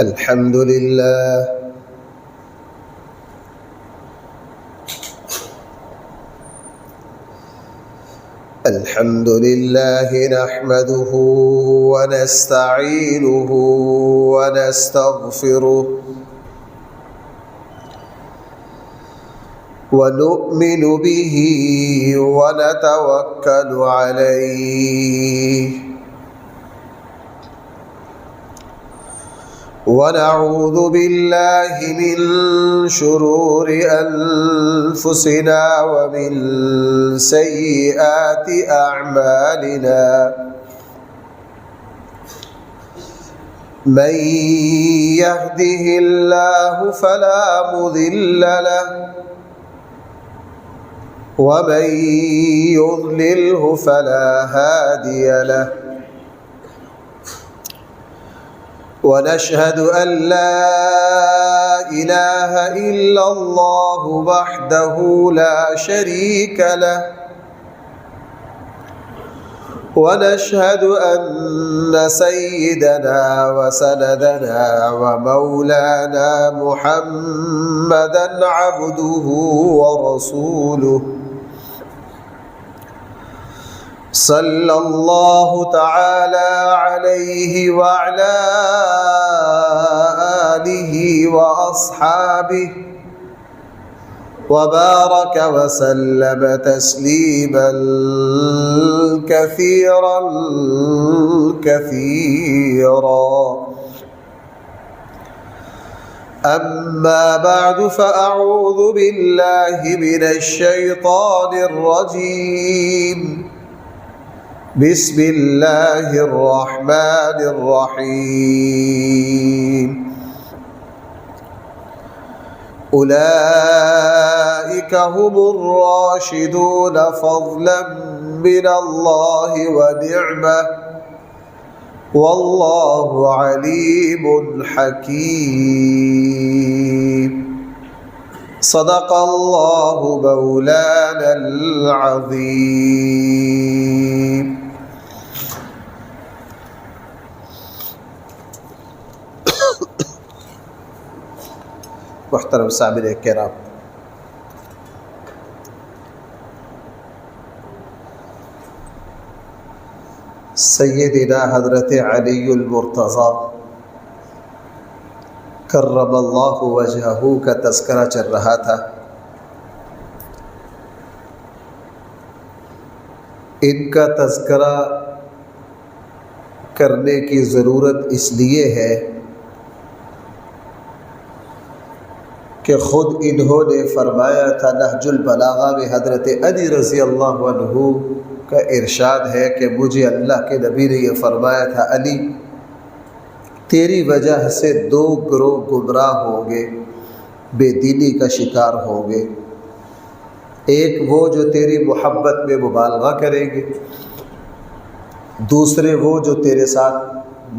الحمد لله الحمد لله نحمده ونستعينه ونستغفره ونؤمن به ونتوكل عليه ونعوذ بالله من شرور أنفسنا ومن سيئات أعمالنا من يهده الله فلا مضل له ومن يضلله فلا هادي له ونشهد أن لا إله إلا الله وحده لا شريك له ونشهد أن سيدنا وسندنا ومولانا محمدا عبده ورسوله صلى الله تعالى عليه وعلى آله وأصحابه وبارك وسلم تسليما كثيرا كثيرا. أما بعد فأعوذ بالله من الشيطان الرجيم. بسم الله الرحمن الرحيم. أولئك هم الراشدون فضلا من الله ونعمة والله عليم حكيم. صدق الله مولانا العظيم. محترم سامعین کرام، سیدنا حضرت علی المرتضی کرم اللہ وجہہ کا تذکرہ چل رہا تھا. ان کا تذکرہ کرنے کی ضرورت اس لیے ہے کہ خود انہوں نے فرمایا تھا، نہج البلاغہ میں حضرت علی رضی اللہ عنہ کا ارشاد ہے کہ مجھے اللہ کے نبی نے یہ فرمایا تھا، علی تیری وجہ سے دو گروہ گمراہ ہوں گے، بے دینی کا شکار ہوں گے. ایک وہ جو تیری محبت میں مبالغہ کریں گے، دوسرے وہ جو تیرے ساتھ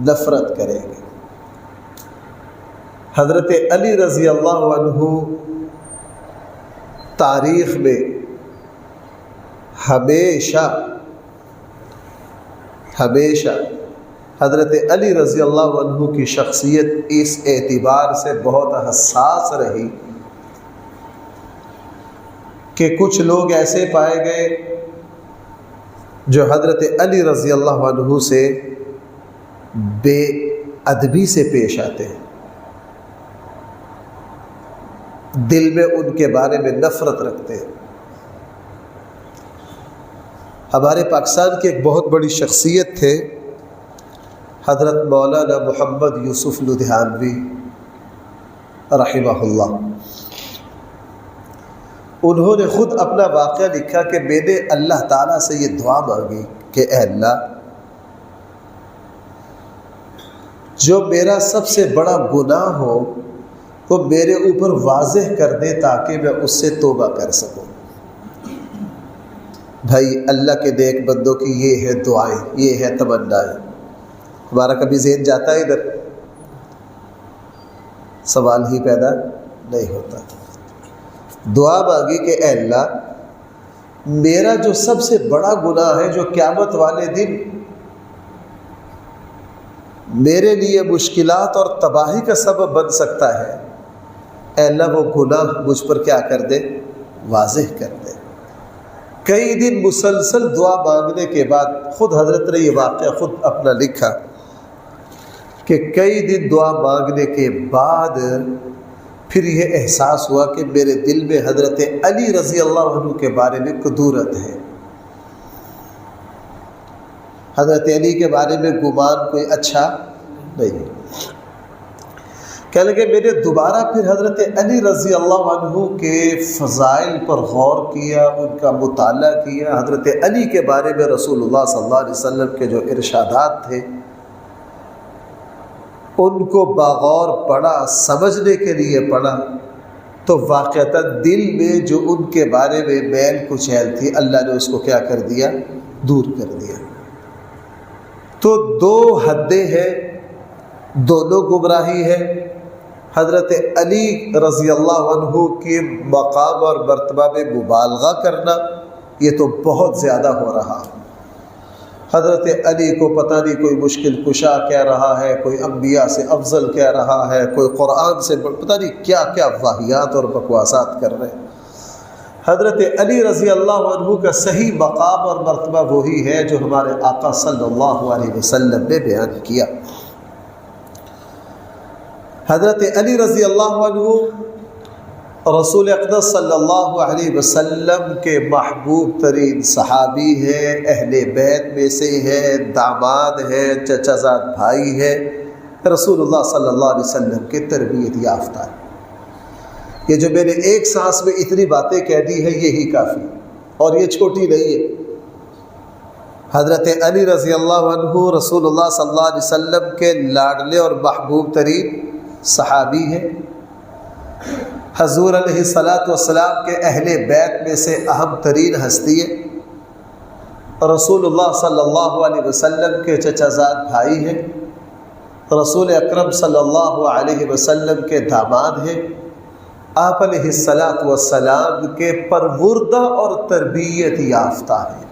نفرت کریں گے. حضرت علی رضی اللہ عنہ تاریخ میں ہمیشہ حضرت علی رضی اللہ عنہ کی شخصیت اس اعتبار سے بہت حساس رہی کہ کچھ لوگ ایسے پائے گئے جو حضرت علی رضی اللہ عنہ سے بے ادبی سے پیش آتے ہیں، دل میں ان کے بارے میں نفرت رکھتے ہیں. ہمارے پاکستان کی ایک بہت بڑی شخصیت تھے حضرت مولانا محمد یوسف لدھیانوی رحمہ اللہ. انہوں نے خود اپنا واقعہ لکھا کہ میں نے اللہ تعالیٰ سے یہ دعا مانگی کہ اے اللہ، جو میرا سب سے بڑا گناہ ہو وہ میرے اوپر واضح کر دے تاکہ میں اس سے توبہ کر سکوں. بھائی اللہ کے نیک بندوں کی یہ ہے دعائیں، یہ ہے تمنائیں. ہمارا کبھی ذہن جاتا ہے ادھر؟ سوال ہی پیدا نہیں ہوتا. دعا مانگی کہ اے اللہ، میرا جو سب سے بڑا گناہ ہے جو قیامت والے دن میرے لیے مشکلات اور تباہی کا سبب بن سکتا ہے، اے اللہ وہ گناہ مجھ پر کیا کر دے، واضح کر دے۔ کئی دن مسلسل دعا مانگنے کے بعد خود حضرت نے یہ واقعہ خود اپنا لکھا کہ کئی دن دعا مانگنے کے بعد پھر یہ احساس ہوا کہ میرے دل میں حضرت علی رضی اللہ عنہ کے بارے میں کدورت ہے، حضرت علی کے بارے میں گمان کوئی اچھا نہیں۔ کہنے لگے میں نے دوبارہ پھر حضرت علی رضی اللہ عنہ کے فضائل پر غور کیا، ان کا مطالعہ کیا، حضرت علی کے بارے میں رسول اللہ صلی اللہ علیہ وسلم کے جو ارشادات تھے ان کو باغور پڑھا، سمجھنے کے لیے پڑھا، تو واقعتاً دل میں جو ان کے بارے میں میل کچیل تھی اللہ نے اس کو کیا کر دیا، دور کر دیا۔ تو دو حدیں ہیں، دونوں گمراہی ہے۔ حضرت علی رضی اللہ عنہ کے مقام اور مرتبہ میں مبالغہ کرنا یہ تو بہت زیادہ ہو رہا۔ حضرت علی کو پتہ نہیں کوئی مشکل کشا کہہ رہا ہے، کوئی انبیاء سے افضل کہہ رہا ہے، کوئی قرآن سے پتہ نہیں کیا کیا واہیات اور بکواسات کر رہے ہیں۔ حضرت علی رضی اللہ عنہ کا صحیح مقام اور مرتبہ وہی ہے جو ہمارے آقا صلی اللہ علیہ وسلم نے بیان کیا۔ حضرت علی رضی اللہ عنہ رسول اقدس صلی اللہ علیہ وسلم کے محبوب ترین صحابی ہیں، اہل بیت میں سے ہیں، داماد ہیں، چچا زاد بھائی ہیں، رسول اللہ صلی اللہ علیہ وسلم کے تربیت یافتہ ہیں۔ یہ جو میں نے ایک سانس میں اتنی باتیں کہہ دی ہے یہی کافی، اور یہ چھوٹی نہیں ہے۔ حضرت علی رضی اللہ عنہ رسول اللہ صلی اللہ علیہ وسلم کے لاڈلے اور محبوب ترین صحابی ہیں، حضور علیہ السلام کے اہل بیت میں سے اہم ترین ہستی ہے، رسول اللہ صلی اللہ علیہ وسلم کے چچا زاد بھائی ہیں، رسول اکرم صلی اللہ علیہ وسلم کے داماد ہیں، آپ علیہ السلام کے پروردہ اور تربیت یافتہ ہیں۔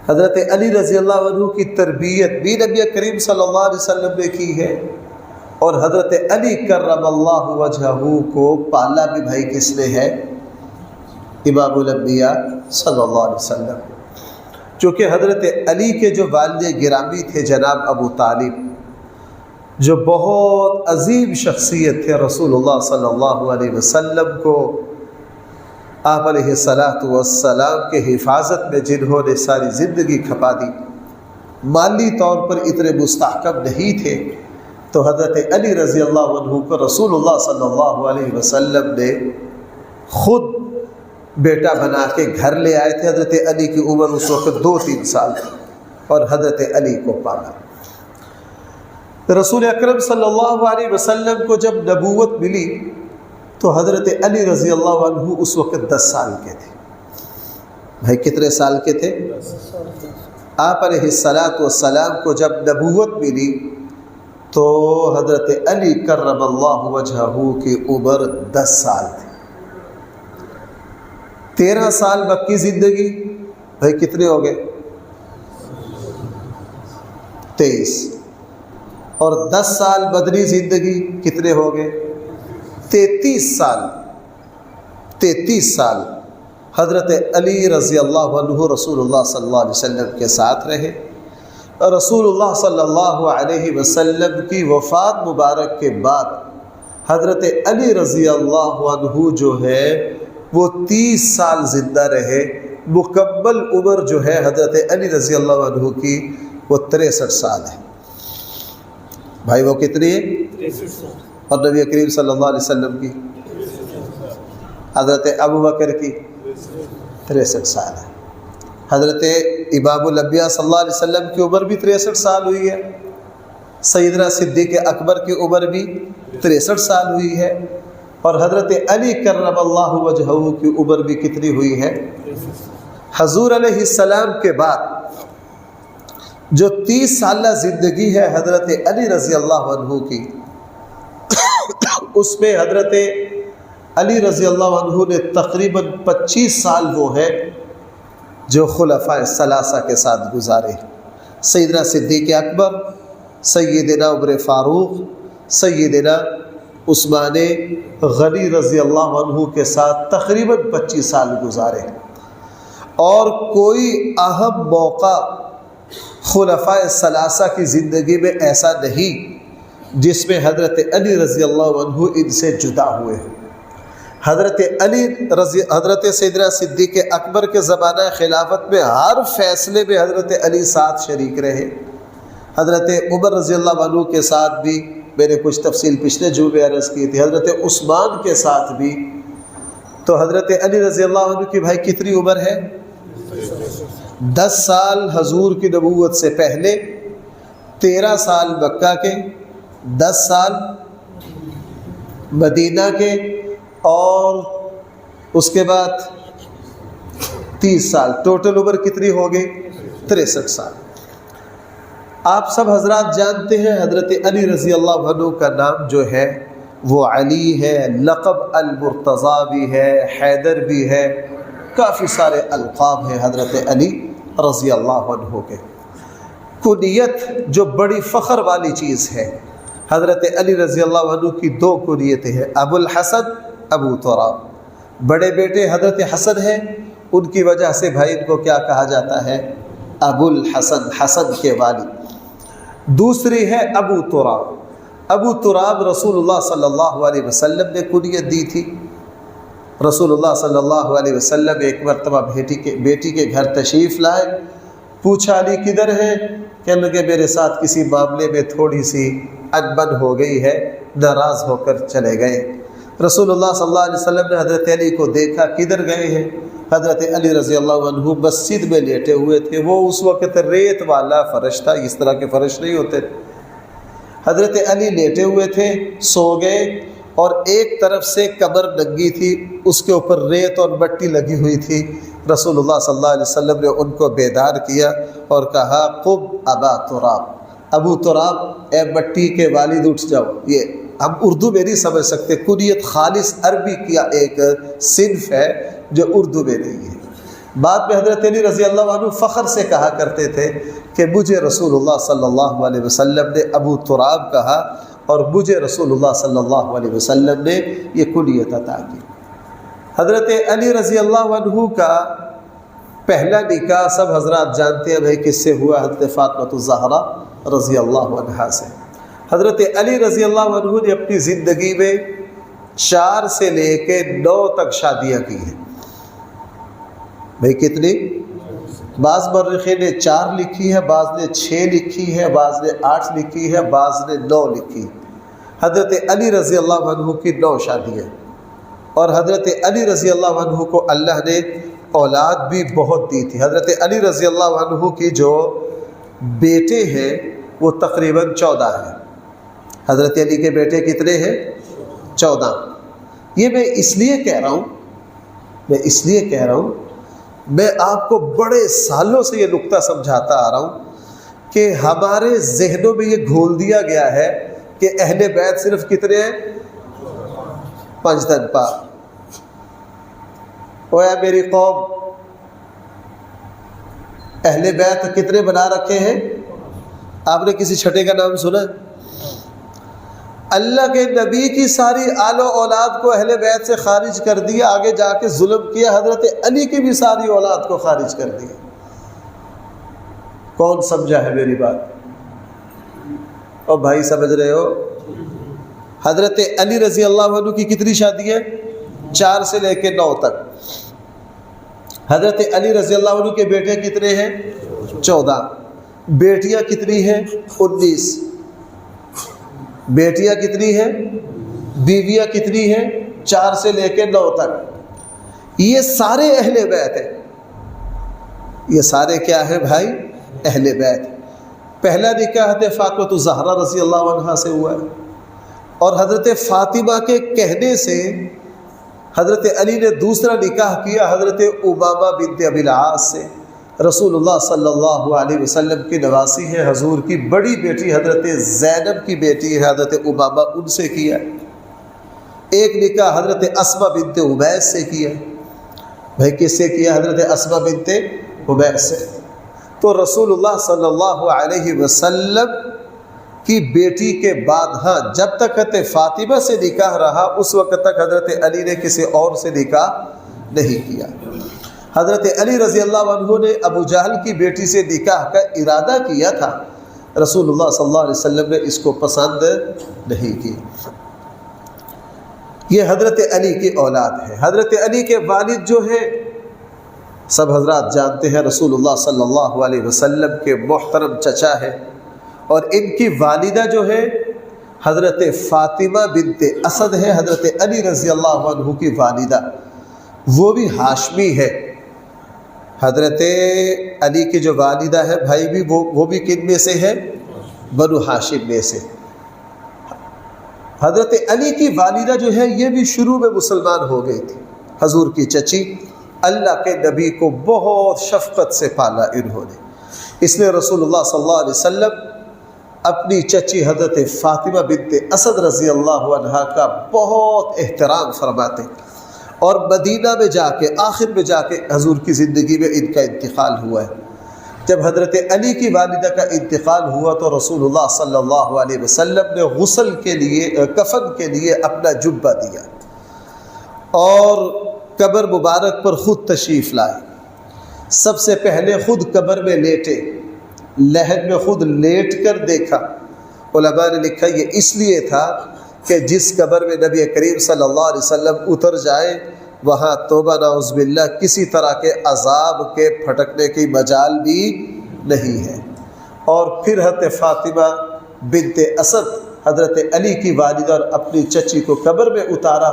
حضرت علی رضی اللہ عنہ کی تربیت بھی نبی کریم صلی اللہ علیہ وسلم نے کی ہے، اور حضرت علی کرم اللہ وجہہ کو پالا بھی بھائی کس نے ہے، امام الانبیاء صلی اللہ علیہ وسلم، چونکہ حضرت علی کے جو والد گرامی تھے جناب ابو طالب، جو بہت عظیم شخصیت تھے، رسول اللہ صلی اللہ علیہ وسلم کو آپ علیہ السلام کے حفاظت میں جنہوں نے ساری زندگی کھپا دی، مالی طور پر اتنے مستحکم نہیں تھے، تو حضرت علی رضی اللہ عنہ کو رسول اللہ صلی اللہ علیہ وسلم نے خود بیٹا بنا کے گھر لے آئے تھے۔ حضرت علی کی عمر اس وقت 2-3 سال تھی اور حضرت علی کو پالا۔ رسول اکرم صلی اللہ علیہ وسلم کو جب نبوت ملی تو حضرت علی رضی اللہ عنہ اس وقت 10 سال کے تھے۔ بھائی کتنے سال کے تھے؟ آپ علیہ السلام کو جب نبوت ملی تو حضرت علی کرم اللہ وجہہ کی عمر 10 سال تھی۔ 13 سال مکی زندگی، بھائی کتنے ہو گئے؟ 23۔ اور 10 سال مدنی زندگی کتنے ہو گئے؟ 33 سال۔ 33 سال حضرت علی رضی اللہ عنہ رسول اللہ صلی اللہ علیہ وسلم کے ساتھ رہے۔ رسول اللہ صلی اللہ علیہ وسلم کی وفات مبارک کے بعد حضرت علی رضی اللہ عنہ جو ہے وہ 30 سال زندہ رہے۔ مکمل عمر جو ہے حضرت علی رضی اللہ عنہ کی وہ 63 سال ہے۔ بھائی وہ کتنی ہے؟ اور نبی کریم صلی اللہ علیہ وسلم کی، حضرت ابوبکر کی 63 سال ہے۔ حضرت امام الانبیاء صلی اللہ علیہ وسلم کی عمر بھی 63 سال ہوئی ہے، سیدنا صدیق اکبر کی عمر بھی 63 سال ہوئی ہے، اور حضرت علی کرم اللہ وجہہ کی عمر بھی کتنی ہوئی ہے؟ حضور علیہ السلام کے بعد جو 30 سالہ زندگی ہے حضرت علی رضی اللہ عنہ کی، اس میں حضرت علی رضی اللہ عنہ نے تقریباً 25 سال وہ ہے جو خلفائے ثلاثہ کے ساتھ گزارے۔ سیدنا صدیق اکبر، سیدنا عمر فاروق، سیدنا عثمان غنی رضی اللہ عنہ کے ساتھ تقریباً 25 سال گزارے، اور کوئی اہم موقع خلفائے ثلاثہ کی زندگی میں ایسا نہیں جس میں حضرت علی رضی اللہ عنہ ان سے جدا ہوئے۔ حضرت سیدنا صدیق اکبر کے زمانہ خلافت میں ہر فیصلے میں حضرت علی ساتھ شریک رہے۔ حضرت عمر رضی اللہ عنہ کے ساتھ بھی میں نے کچھ تفصیل پچھلے جمعے عرض کی تھی، حضرت عثمان کے ساتھ بھی۔ تو حضرت علی رضی اللہ عنہ کی بھائی کتنی عمر ہے؟ 10 سال حضور کی نبوت سے پہلے، 13 سال مکہ کے، 10 سال مدینہ کے، اور اس کے بعد 30 سال، ٹوٹل عمر کتنی ہو گئی؟ 63 سال۔ آپ سب حضرات جانتے ہیں حضرت علی رضی اللہ عنہ کا نام جو ہے وہ علی ہے، لقب المرتضیٰ بھی ہے، حیدر بھی ہے، کافی سارے القاب ہیں حضرت علی رضی اللہ عنہ کے۔ کنیت جو بڑی فخر والی چیز ہے، حضرت علی رضی اللہ عنہ کی 2 کنیتیں ہیں، ابو الحسن، ابو تراب۔ بڑے بیٹے حضرت حسن ہیں، ان کی وجہ سے بھائی ان کو کیا کہا جاتا ہے؟ ابو الحسن، حسن کے والد۔ دوسری ہے ابو تراب۔ ابو تراب رسول اللہ صلی اللہ علیہ وسلم نے کنیت دی تھی۔ رسول اللہ صلی اللہ علیہ وسلم ایک مرتبہ بیٹی کے گھر تشریف لائے، پوچھا علی کدھر ہے؟ کہنے لگے میرے ساتھ کسی معاملے میں تھوڑی سی انبن ہو گئی ہے، ناراض ہو کر چلے گئے۔ رسول اللہ صلی اللہ علیہ وسلم نے حضرت علی کو دیکھا، کدھر گئے ہیں؟ حضرت علی رضی اللہ عنہ مسجد میں لیٹے ہوئے تھے۔ وہ اس وقت ریت والا فرش تھا، اس طرح کے فرش نہیں ہوتے تھے۔ حضرت علی لیٹے ہوئے تھے، سو گئے، اور ایک طرف سے کمر ننگی تھی، اس کے اوپر ریت اور مٹی لگی ہوئی تھی۔ رسول اللہ صلی اللہ علیہ وسلم نے ان کو بیدار کیا اور کہا قم ابا تراب، ابو تراب اے مٹی کے والد اٹھ جاؤ۔ یہ ہم اردو میں نہیں سمجھ سکتے، کنیت خالص عربی کا ایک صنف ہے جو اردو میں نہیں ہے۔ بعد میں حضرت علی رضی اللہ عنہ فخر سے کہا کرتے تھے کہ مجھے رسول اللہ صلی اللہ علیہ وسلم نے ابو تراب کہا، اور مجھے رسول اللہ صلی اللہ علیہ وسلم نے یہ کنیت عطا کی۔ حضرت علی رضی اللہ عنہ کا پہلا نکاح سب حضرات جانتے ہیں بھائی کس سے ہوا؟ حضرت فاطمہ الزہرا رضی اللہ عنہا سے۔ حضرت علی رضی اللہ عنہ نے اپنی زندگی میں 4 سے لے کے 9 تک شادیاں کی ہیں۔ بھائی کتنی؟ بعض مورخین نے 4 لکھی ہے، بعض نے 6 لکھی ہے، بعض نے 8 لکھی ہے، بعض نے 9 لکھی۔ حضرت علی رضی اللہ عنہ کی 9 شادیاں، اور حضرت علی رضی اللہ عنہ کو اللہ نے اولاد بھی بہت دی تھی۔ حضرت علی رضی اللہ عنہ کی جو بیٹے ہیں وہ تقریباً 14 ہیں۔ حضرت علی کے بیٹے کتنے ہیں؟ 14۔ یہ میں اس لیے کہہ رہا ہوں میں آپ کو بڑے سالوں سے یہ نقطہ سمجھاتا آ رہا ہوں کہ ہمارے ذہنوں میں یہ گھول دیا گیا ہے کہ اہل بیت صرف کتنے ہیں؟ 5 دن پاک۔ اویا میری قوم، اہل بیت کتنے بنا رکھے ہیں؟ آپ نے کسی چھٹے کا نام سنا؟ اللہ کے نبی کی ساری آل و اولاد کو اہل بیت سے خارج کر دیا، آگے جا کے ظلم کیا، حضرت علی کی بھی ساری اولاد کو خارج کر دیا۔ کون سمجھا ہے میری بات؟ اور بھائی سمجھ رہے ہو؟ حضرت علی رضی اللہ عنہ کی کتنی شادی ہے؟ 4 سے لے کے 9 تک۔ حضرت علی رضی اللہ عنہ کے بیٹے کتنے ہیں؟ 14۔ بیٹیاں کتنی ہیں؟ 19۔ بیٹیاں کتنی ہیں؟ بیویاں کتنی ہیں؟ 4 سے لے کے 9 تک۔ یہ سارے اہل بیت ہیں۔ یہ سارے کیا ہیں بھائی؟ اہل بیت۔ پہلا نکاح حضرت فاطمہ الزہرا رضی اللہ عنہا سے ہوا ہے، اور حضرت فاطمہ کے کہنے سے حضرت علی نے دوسرا نکاح کیا حضرت امامہ بنت ابی العاص سے۔ رسول اللہ صلی اللہ علیہ وسلم کی نواسی ہے، حضور کی بڑی بیٹی حضرت زینب کی بیٹی ہے حضرت امامہ، ان سے کیا۔ ایک نکاح حضرت اسماء بنت عمیس سے کیا۔ بھائی کس سے کیا؟ حضرت اسماء بنت عمیس سے۔ تو رسول اللہ صلی اللہ علیہ وسلم کی بیٹی کے بعد، ہاں جب تک حضرت فاطمہ سے نکاح رہا اس وقت تک حضرت علی نے کسی اور سے نکاح نہیں کیا۔ حضرت علی رضی اللہ عنہ نے ابو جہل کی بیٹی سے نکاح کا ارادہ کیا تھا، رسول اللہ صلی اللہ علیہ وسلم نے اس کو پسند نہیں کی۔ یہ حضرت علی کی اولاد ہے۔ حضرت علی کے والد جو ہیں سب حضرات جانتے ہیں، رسول اللہ صلی اللہ علیہ وسلم کے محترم چچا ہے، اور ان کی والدہ جو ہے حضرت فاطمہ بنت اسد ہے، حضرت علی رضی اللہ عنہ کی والدہ، وہ بھی ہاشمی ہے۔ حضرت علی کی جو والدہ ہے بھائی بھی وہ بھی کن میں سے ہے؟ بنو ہاشم میں سے۔ حضرت علی کی والدہ جو ہے یہ بھی شروع میں مسلمان ہو گئی تھی۔ حضور کی چچی اللہ کے نبی کو بہت شفقت سے پالا انہوں نے، اس لیے رسول اللہ صلی اللہ علیہ وسلم اپنی چچی حضرت فاطمہ بنت اسد رضی اللہ عنہا کا بہت احترام فرماتے، اور مدینہ میں جا کے آخر میں جا کے حضور کی زندگی میں ان کا انتقال ہوا ہے۔ جب حضرت علی کی والدہ کا انتقال ہوا تو رسول اللہ صلی اللہ علیہ وسلم نے غسل کے لیے، کفن کے لیے اپنا جبہ دیا اور قبر مبارک پر خود تشریف لائے۔ سب سے پہلے خود قبر میں لیٹے، لحد میں خود لیٹ کر دیکھا۔ علماء نے لکھا یہ اس لیے تھا کہ جس قبر میں نبی کریم صلی اللہ علیہ وسلم اتر جائے وہاں توبہ نعوذ باللہ کسی طرح کے عذاب کے پھٹکنے کی مجال بھی نہیں ہے۔ اور پھر حضرت فاطمہ بنت اسد حضرت علی کی والدہ اور اپنی چچی کو قبر میں اتارا،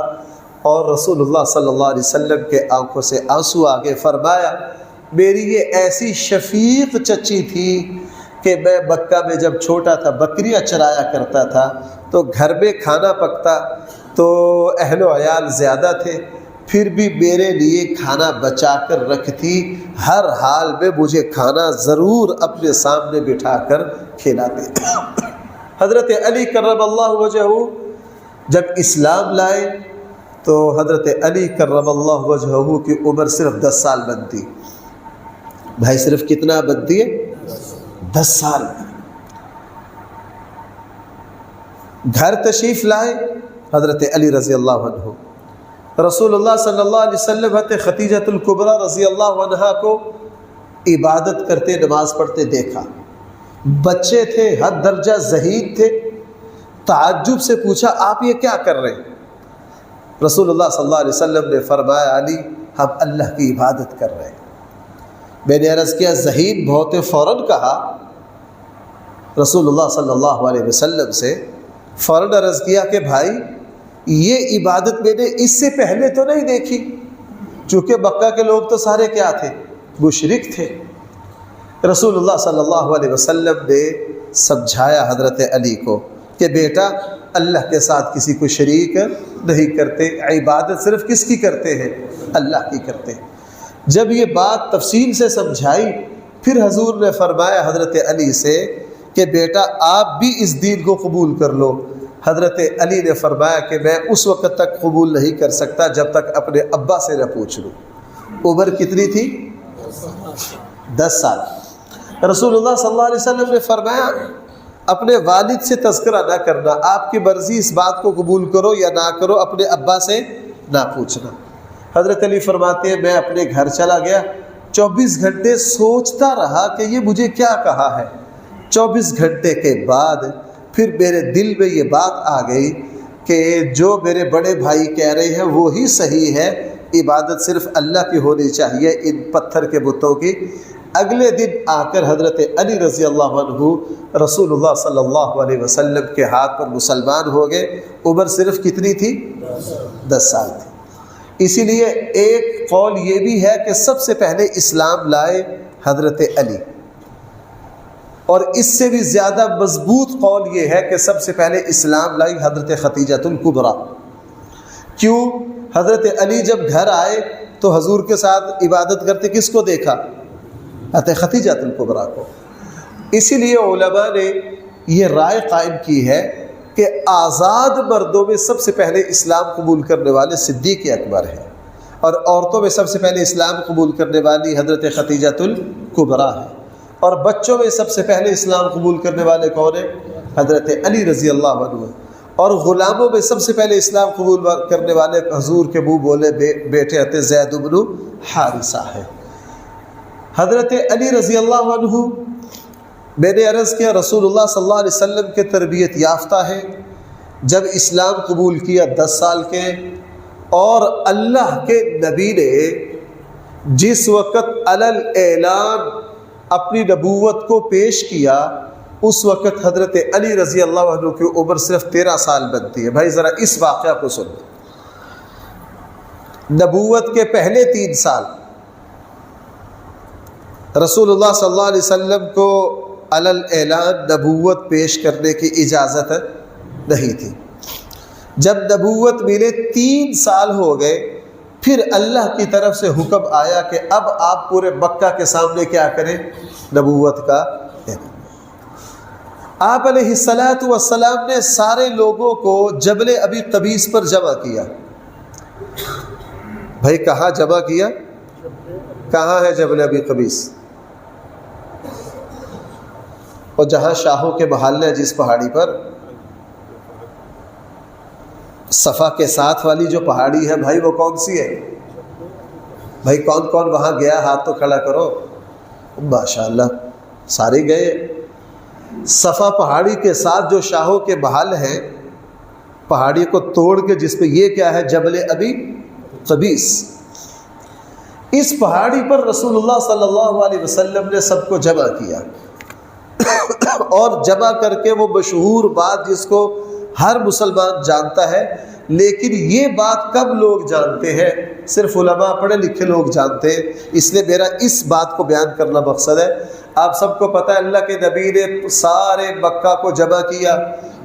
اور رسول اللہ صلی اللہ علیہ وسلم کے آنکھوں سے آنسو آگے، فرمایا میری یہ ایسی شفیق چچی تھی کہ میں مکہ میں جب چھوٹا تھا بکریاں چرایا کرتا تھا تو گھر میں کھانا پکتا تو اہل و عیال زیادہ تھے، پھر بھی میرے لیے کھانا بچا کر رکھتی، ہر حال میں مجھے کھانا ضرور اپنے سامنے بٹھا کر کھلاتے۔ حضرت علی کرم اللہ وجہہ جب اسلام لائے تو حضرت علی کرم اللہ وجہہ کی عمر صرف 10 سال بنتی۔ بھائی صرف کتنا بنتی ہے؟ 10 سال۔ گھر تشریف لائے حضرت علی رضی اللہ عنہ، رسول اللہ صلی اللہ علیہ وسلم حضرت خدیجۃ الکبریٰ رضی اللہ عنہا کو عبادت کرتے، نماز پڑھتے دیکھا۔ بچے تھے، حد درجہ زہید تھے، تعجب سے پوچھا آپ یہ کیا کر رہے ہیں؟ رسول اللہ صلی اللہ علیہ وسلم نے فرمایا علی ہم اللہ کی عبادت کر رہے ہیں۔ میں نے عرض کیا ذہین بہت ہے، فوراً کہا رسول اللہ صلی اللہ علیہ وسلم سے، فوراً عرض کیا کہ بھائی یہ عبادت میں نے اس سے پہلے تو نہیں دیکھی، چونکہ مکہ کے لوگ تو سارے کیا تھے؟ مشرک تھے۔ رسول اللہ صلی اللہ علیہ وسلم نے سمجھایا حضرت علی کو کہ بیٹا اللہ کے ساتھ کسی کو شریک نہیں کرتے، عبادت صرف کس کی کرتے ہیں؟ اللہ کی کرتے ہیں۔ جب یہ بات تفصیل سے سمجھائی پھر حضور نے فرمایا حضرت علی سے کہ بیٹا آپ بھی اس دین کو قبول کر لو۔ حضرت علی نے فرمایا کہ میں اس وقت تک قبول نہیں کر سکتا جب تک اپنے ابا سے نہ پوچھ لوں۔ عمر کتنی تھی؟ 10 سال۔ رسول اللہ صلی اللہ علیہ وسلم نے فرمایا اپنے والد سے تذکرہ نہ کرنا، آپ کی مرضی، اس بات کو قبول کرو یا نہ کرو، اپنے ابا سے نہ پوچھنا۔ حضرت علی فرماتے ہیں میں اپنے گھر چلا گیا، 24 گھنٹے سوچتا رہا کہ یہ مجھے کیا کہا ہے۔ 24 گھنٹے کے بعد پھر میرے دل میں یہ بات آ گئی کہ جو میرے بڑے بھائی کہہ رہے ہیں وہی صحیح ہے، عبادت صرف اللہ کی ہونی چاہیے، ان پتھر کے بتوں کی۔ اگلے دن آ کر حضرت علی رضی اللہ عنہ رسول اللہ صلی اللہ علیہ وسلم کے ہاتھ پر مسلمان ہو گئے۔ عمر صرف کتنی تھی؟ 10 سال تھی۔ اسی لیے ایک قول یہ بھی ہے کہ سب سے پہلے اسلام لائے حضرت علی، اور اس سے بھی زیادہ مضبوط قول یہ ہے کہ سب سے پہلے اسلام لائی حضرت خدیجۃ الکبریٰ۔ کیوں؟ حضرت علی جب گھر آئے تو حضور کے ساتھ عبادت کرتے کس کو دیکھا؟ حضرت خدیجۃ الکبریٰ کو۔ اسی لیے علماء نے یہ رائے قائم کی ہے کہ آزاد مردوں میں سب سے پہلے اسلام قبول کرنے والے صدیق اکبر ہیں، اور عورتوں میں سب سے پہلے اسلام قبول کرنے والی حضرت خدیجۃ الکبریٰ ہے، اور بچوں میں سب سے پہلے اسلام قبول کرنے والے کون ہیں؟ حضرت علی رضی اللہ عنہ، اور غلاموں میں سب سے پہلے اسلام قبول کرنے والے حضور کے منہ بولے بیٹے حضرت زید بن حارثہ ہے۔ حضرت علی رضی اللہ عنہ، میں نے عرض کیا رسول اللہ صلی اللہ علیہ وسلم کے تربیت یافتہ ہے، جب اسلام قبول کیا 10 سال کے، اور اللہ کے نبی نے جس وقت علل اعلان اپنی نبوت کو پیش کیا اس وقت حضرت علی رضی اللہ عنہ کی عمر صرف 13 سال بنتی ہے۔ بھائی ذرا اس واقعہ کو سن، نبوت کے پہلے 3 سال رسول اللہ صلی اللہ علیہ وسلم کو علل اعلان نبوت پیش کرنے کی اجازت نہیں تھی۔ جب نبوت ملے 3 سال ہو گئے، پھر اللہ کی طرف سے حکم آیا کہ اب آپ پورے مکہ کے سامنے کیا کریں، نبوت کا اعلان۔ آپ علیہ الصلاۃ والسلام نے سارے لوگوں کو جبل ابی قبیس پر جمع کیا۔ بھائی کہاں جمع کیا؟ کہاں ہے جبل ابی قبیس؟ اور جہاں شاہوں کے محل ہے، جس پہاڑی پر صفا کے ساتھ والی جو پہاڑی ہے، بھائی وہ کون سی ہے؟ بھائی کون کون وہاں گیا؟ ہاتھ تو کھڑا کرو۔ ماشاءاللہ سارے گئے۔ صفا پہاڑی کے ساتھ جو شاہوں کے محل ہیں، پہاڑی کو توڑ کے جس پہ یہ کیا ہے، جبل ابی قبیس، اس پہاڑی پر رسول اللہ صلی اللہ علیہ وسلم نے سب کو جمع کیا، اور جمع کر کے وہ مشہور بات جس کو ہر مسلمان جانتا ہے، لیکن یہ بات کم لوگ جانتے ہیں، صرف علماء پڑھے لکھے لوگ جانتے ہیں، اس لیے میرا اس بات کو بیان کرنا مقصد ہے۔ آپ سب کو پتہ ہے اللہ کے نبی نے سارے مکہ کو جمع کیا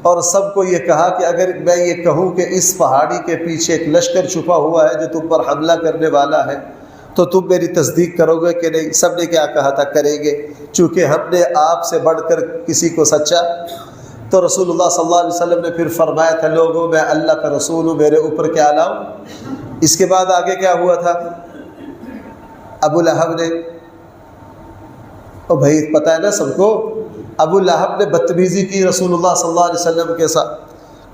اور سب کو یہ کہا کہ اگر میں یہ کہوں کہ اس پہاڑی کے پیچھے ایک لشکر چھپا ہوا ہے جو تم پر حملہ کرنے والا ہے تو تم میری تصدیق کرو گے کہ نہیں؟ سب نے کیا کہا تھا؟ کریں گے، چونکہ ہم نے آپ سے بڑھ کر کسی کو سچا۔ تو رسول اللہ صلی اللہ علیہ وسلم نے پھر فرمایا تھا، لوگوں میں اللہ کا رسول ہوں، میرے اوپر کیا لاؤ؟ اس کے بعد آگے کیا ہوا تھا؟ ابو لہب نے، اور بھائی پتہ ہے نا سب کو، ابو لہب نے بدتمیزی کی رسول اللہ صلی اللہ علیہ وسلم کے ساتھ،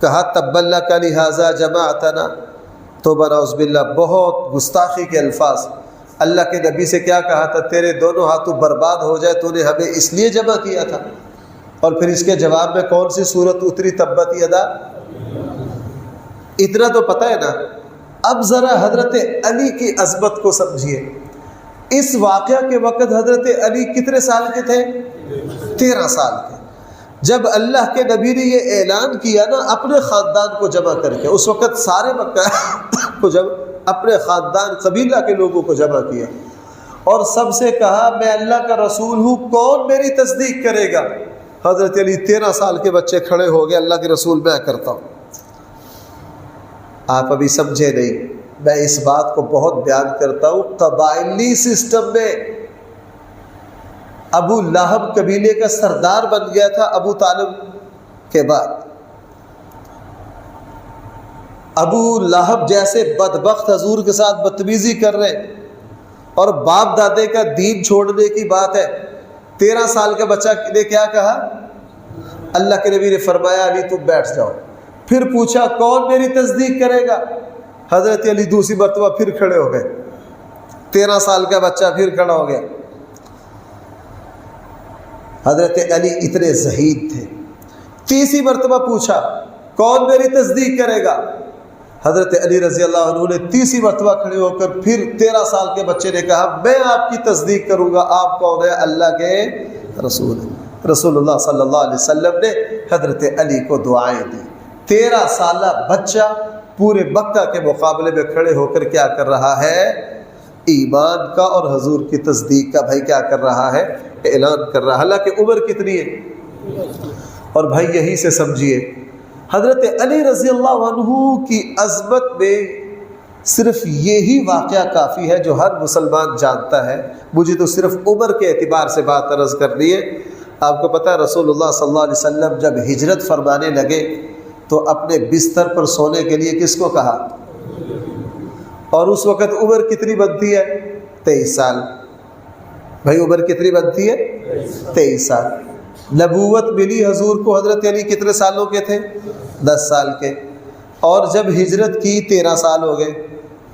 کہا تبا لک لہذا جمعتنا، توبہ نعوذ باللہ، بہت گستاخی کے الفاظ۔ اللہ کے نبی سے کیا کہا تھا؟ تیرے دونوں ہاتھوں برباد ہو جائے، تو نے ہمیں اس لیے جمع کیا تھا۔ اور پھر اس کے جواب میں کون سی صورت اتری؟ تبت یدا۔ اتنا تو پتہ ہے نا۔ اب ذرا حضرت علی کی عظمت کو سمجھیے۔ اس واقعہ کے وقت حضرت علی کتنے سال کے تھے؟ 13 سال کے۔ جب اللہ کے نبی نے یہ اعلان کیا نا اپنے خاندان کو جمع کر کے، اس وقت سارے مکہ کو جب اپنے خاندان قبیلہ کے لوگوں کو جمع کیا اور سب سے کہا میں اللہ کا رسول ہوں، کون میری تصدیق کرے گا؟ حضرت علی 13 سال کے بچے کھڑے ہو گئے، اللہ کے رسول میں کرتا ہوں۔ آپ ابھی سمجھے نہیں، میں اس بات کو بہت بیان کرتا ہوں۔ قبائلی سسٹم میں ابو لہب قبیلے کا سردار بن گیا تھا ابو طالب کے بعد۔ ابو لہب جیسے بدبخت حضور کے ساتھ بدتمیزی کر رہے، اور باپ دادے کا دین چھوڑنے کی بات ہے۔ 13 سال کا بچہ نے کیا کہا؟ اللہ کے نبی نے فرمایا علی تم بیٹھ جاؤ۔ پھر پوچھا کون میری تصدیق کرے گا؟ حضرت علی دوسری مرتبہ پھر کھڑے ہو گئے۔ 13 سال کا بچہ پھر کھڑا ہو گیا۔ حضرت علی اتنے زہید تھے۔ تیسری مرتبہ پوچھا کون میری تصدیق کرے گا؟ حضرت علی رضی اللہ عنہ نے تیسری مرتبہ کھڑے ہو کر پھر 13 سال کے بچے نے کہا میں آپ کی تصدیق کروں گا، آپ کون ہیں؟ اللہ کے رسول ہیں۔ رسول اللہ صلی اللہ علیہ وسلم نے حضرت علی کو دعائیں دی۔ 13 سالہ بچہ پورے مکہ کے مقابلے میں کھڑے ہو کر کیا کر رہا ہے؟ ایمان کا اور حضور کی تصدیق کا بھائی کیا کر رہا ہے؟ اعلان کر رہا ہے۔ حالانکہ عمر کتنی ہے؟ اور بھائی یہی سے سمجھیے حضرت علی رضی اللہ عنہ کی عظمت میں صرف یہی واقعہ کافی ہے جو ہر مسلمان جانتا ہے۔ مجھے تو صرف عمر کے اعتبار سے بات عرض کرنی ہے۔ آپ کو پتہ ہے رسول اللہ صلی اللہ علیہ وسلم جب ہجرت فرمانے لگے تو اپنے بستر پر سونے کے لیے کس کو کہا؟ اور اس وقت عمر کتنی بنتی ہے؟ 23 سال۔ بھائی عمر کتنی بنتی ہے؟ 23 سال۔ نبوت ملی حضور کو حضرت علی کتنے سالوں کے تھے؟ 10 سال کے، اور جب ہجرت کی 13 سال ہو گئے،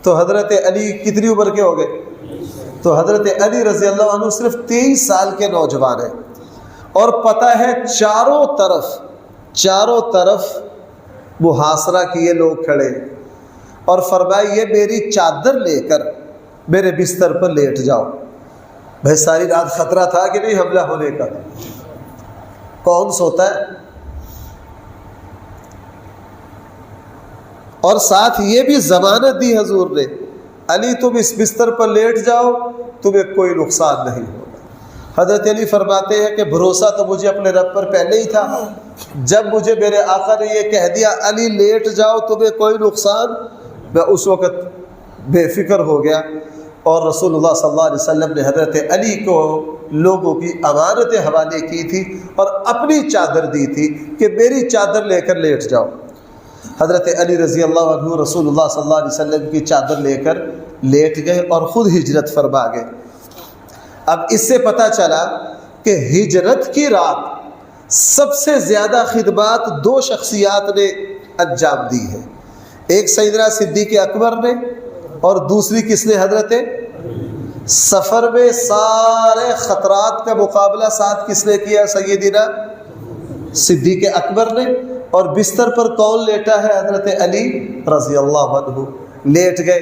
تو حضرت علی کتنی عمر کے ہو گئے؟ تو حضرت علی رضی اللہ عنہ صرف 23 سال کے نوجوان ہیں، اور پتہ ہے چاروں طرف محاصرہ کیے لوگ کھڑے، اور فرمایا یہ میری چادر لے کر میرے بستر پر لیٹ جاؤ۔ بھائی ساری رات خطرہ تھا کہ نہیں حملہ ہونے کا؟ کون سوتا ہے؟ اور ساتھ یہ بھی ضمانت دی حضور نے، علی تم اس بستر پر لیٹ جاؤ، تمہیں کوئی نقصان نہیں ہوگا۔ حضرت علی فرماتے ہیں کہ بھروسہ تو مجھے اپنے رب پر پہلے ہی تھا، جب مجھے میرے آقا نے یہ کہہ دیا علی لیٹ جاؤ تمہیں کوئی نقصان، میں اس وقت بے فکر ہو گیا، اور رسول اللہ صلی اللہ علیہ وسلم نے حضرت علی کو لوگوں کی امانتیں حوالے کی تھی اور اپنی چادر دی تھی کہ میری چادر لے کر لیٹ جاؤ۔ حضرت علی رضی اللہ عنہ رسول اللہ صلی اللہ علیہ وسلم کی چادر لے کر لیٹ گئے اور خود ہجرت فرما گئے۔ اب اس سے پتہ چلا کہ ہجرت کی رات سب سے زیادہ خدمات 2 شخصیات نے انجام دی ہے، ایک سیدنا صدیق اکبر نے، اور دوسری کس نے؟ حضرت سفر میں سارے خطرات کا مقابلہ ساتھ کس نے کیا؟ سیدنا صدیق اکبر نے۔ اور بستر پر کون لیٹا ہے؟ حضرت علی رضی اللہ عنہ لیٹ گئے۔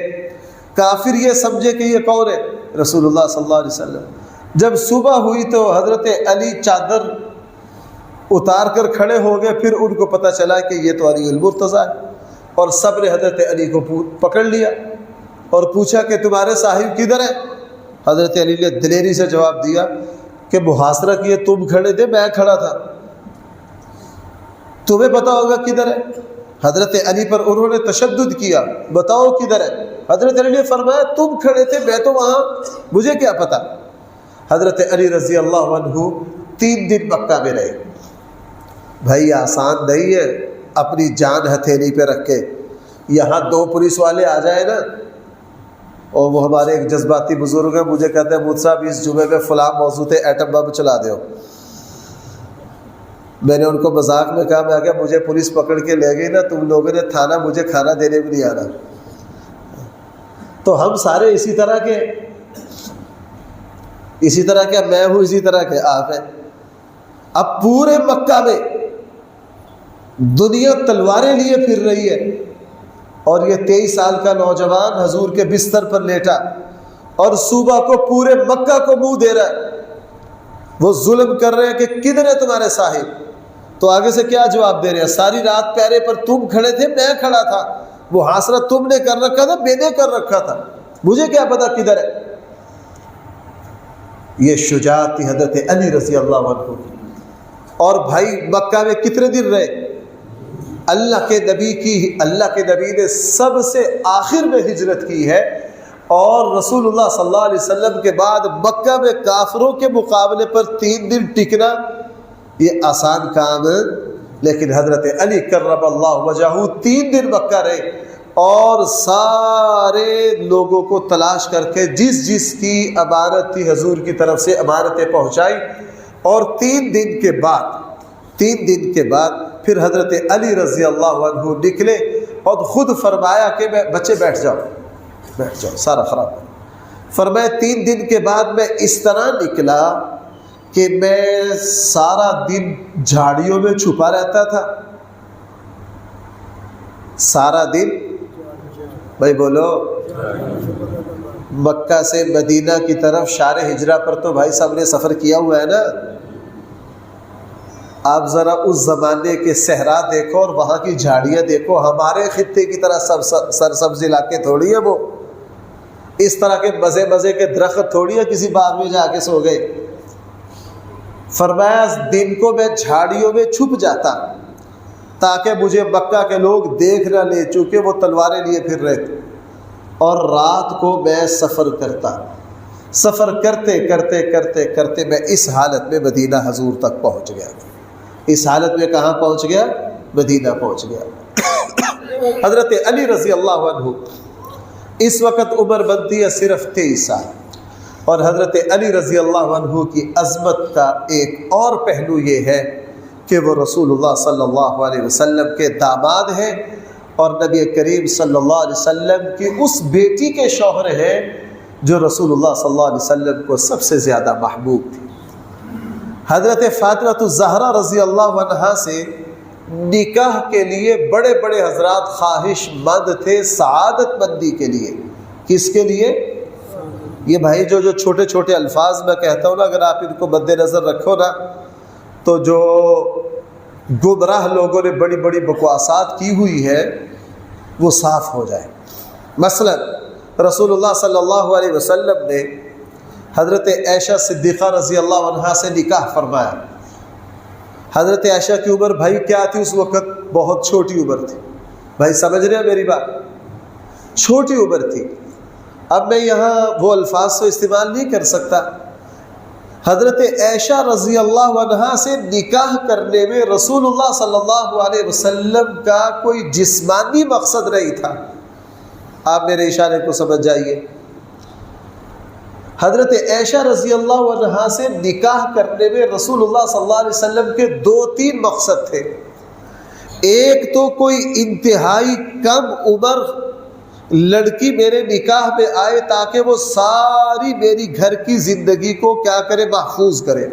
کافر یہ سمجھے کہ یہ کون ہے؟ رسول اللہ صلی اللہ علیہ وسلم۔ جب صبح ہوئی تو حضرت علی چادر اتار کر کھڑے ہو گئے، پھر ان کو پتہ چلا کہ یہ تو علی المرتضیٰ ہے، اور سب نے حضرت علی کو پکڑ لیا اور پوچھا کہ تمہارے صاحب کدھر ہے؟ حضرت علی نے دلیری سے جواب دیا کہ محاصرہ کیے تم کھڑے تھے، میں کھڑا تھا، تمہیں پتا ہوگا کدھر ہے؟ حضرت علی پر انہوں نے تشدد کیا، بتاؤ کدھر ہے؟ حضرت علی نے فرمایا تم کھڑے تھے، میں تو وہاں، مجھے کیا پتا۔ حضرت علی رضی اللہ عنہ 3 دن مکہ میں رہے۔ بھائی آسان نہیں ہے اپنی جان ہتھیلی پہ رکھ کے، یہاں 2 پولیس والے آ جائے نا، اور وہ ہمارے ایک جذباتی بزرگ ہیں، مجھے کہتے ہیں مجھ صاحب اس جمعے میں فلاں موضوع تھے، ایٹم بم چلا دو۔ میں نے ان کو مذاق میں کہا، میں کہ مجھے پولیس پکڑ کے لے گئی نا، تم لوگوں نے تھانہ مجھے کھانا دینے بھی نہیں آنا۔ تو ہم سارے اسی طرح کے میں ہوں، اسی طرح کے آپ ہیں۔ اب پورے مکہ میں دنیا تلواریں لیے پھر رہی ہے، اور یہ 23 سال کا نوجوان حضور کے بستر پر لیٹا، اور صبح کو پورے مکہ کو منہ دے رہا ہے۔ وہ ظلم کر رہے ہیں کہ کدھر ہے تمہارے صاحب؟ تو آگے سے کیا جواب دے رہے ہیں؟ ساری رات پیرے پر تم کھڑے تھے، میں کھڑا تھا، محاصرہ تم نے کر رکھا تھا، میں نے کر رکھا تھا، مجھے کیا پتا کدھر ہے؟ یہ شجاعت تھی حضرت علی رضی اللہ عنہ کی۔ اور بھائی مکہ میں کتنے دن رہے؟ اللہ کے نبی نے سب سے آخر میں ہجرت کی ہے، اور رسول اللہ صلی اللہ علیہ وسلم کے بعد مکہ میں کافروں کے مقابلے پر 3 دن ٹکنا یہ آسان کام ہے، لیکن حضرت علی کرم اللہ وجہہ 3 دن مکہ رہے، اور سارے لوگوں کو تلاش کر کے جس کی امانت تھی حضور کی طرف سے امانتیں پہنچائی، اور 3 دن کے بعد پھر حضرت علی رضی اللہ عنہ نکلے، اور خود فرمایا کہ بچے بیٹھ جاؤ سارا خراب ہے۔ فرمایا 3 دن کے بعد میں اس طرح نکلا کہ میں سارا دن جھاڑیوں میں چھپا رہتا تھا، سارا دن، بھائی بولو، مکہ سے مدینہ کی طرف شار ہجرہ پر تو بھائی سب نے سفر کیا ہوا ہے نا۔ آپ ذرا اس زمانے کے صحرا دیکھو اور وہاں کی جھاڑیاں دیکھو، ہمارے خطے کی طرح سرسبز علاقے تھوڑی ہے وہ، اس طرح کے مزے کے درخت تھوڑی ہے کسی باغ میں جا کے سو گئے۔ فرمایا دن کو میں جھاڑیوں میں چھپ جاتا تاکہ مجھے مکہ کے لوگ دیکھ نہ لے، چونکہ وہ تلواریں لیے پھر رہے تھے، اور رات کو میں سفر کرتے میں اس حالت میں مدینہ حضور تک پہنچ گیا۔ اس حالت میں کہاں پہنچ گیا؟ مدینہ پہنچ گیا۔ حضرت علی رضی اللہ عنہ اس وقت عمر بنتی ہے صرف 23 سال، اور حضرت علی رضی اللہ عنہ کی عظمت کا ایک اور پہلو یہ ہے کہ وہ رسول اللہ صلی اللہ علیہ وسلم کے داماد ہیں اور نبی کریم صلی اللہ علیہ وسلم کی اس بیٹی کے شوہر ہیں جو رسول اللہ صلی اللہ علیہ وسلم کو سب سے زیادہ محبوب تھی۔ حضرت فاطمہ الزہرا رضی اللہ عنہا سے نکاح کے لیے بڑے بڑے حضرات خواہش مند تھے، سعادت مندی کے لیے۔ کس کے لیے؟ یہ بھائی جو چھوٹے چھوٹے الفاظ میں کہتا ہوں نا، اگر آپ ان کو مد نظر رکھو نا تو جو گمراہ لوگوں نے بڑی بڑی بکواسات کی ہوئی ہے وہ صاف ہو جائے۔ مثلا رسول اللہ صلی اللہ علیہ وسلم نے حضرت عائشہ صدیقہ رضی اللہ عنہا سے نکاح فرمایا۔ حضرت عائشہ کی عمر بھائی کیا تھی اس وقت؟ بہت چھوٹی عمر تھی۔ بھائی سمجھ رہے ہیں میری بات؟ چھوٹی عمر تھی۔ اب میں یہاں وہ الفاظ تو استعمال نہیں کر سکتا۔ حضرت عائشہ رضی اللہ عنہا سے نکاح کرنے میں رسول اللہ صلی اللہ علیہ وسلم کا کوئی جسمانی مقصد نہیں تھا۔ آپ میرے اشارے کو سمجھ جائیے۔ حضرت عائشہ رضی اللہ عنہا سے نکاح کرنے میں رسول اللہ صلی اللہ علیہ وسلم کے 2-3 مقصد تھے۔ ایک تو کوئی انتہائی کم عمر لڑکی میرے نکاح میں آئے تاکہ وہ ساری میری گھر کی زندگی کو کیا کرے؟ محفوظ کرے۔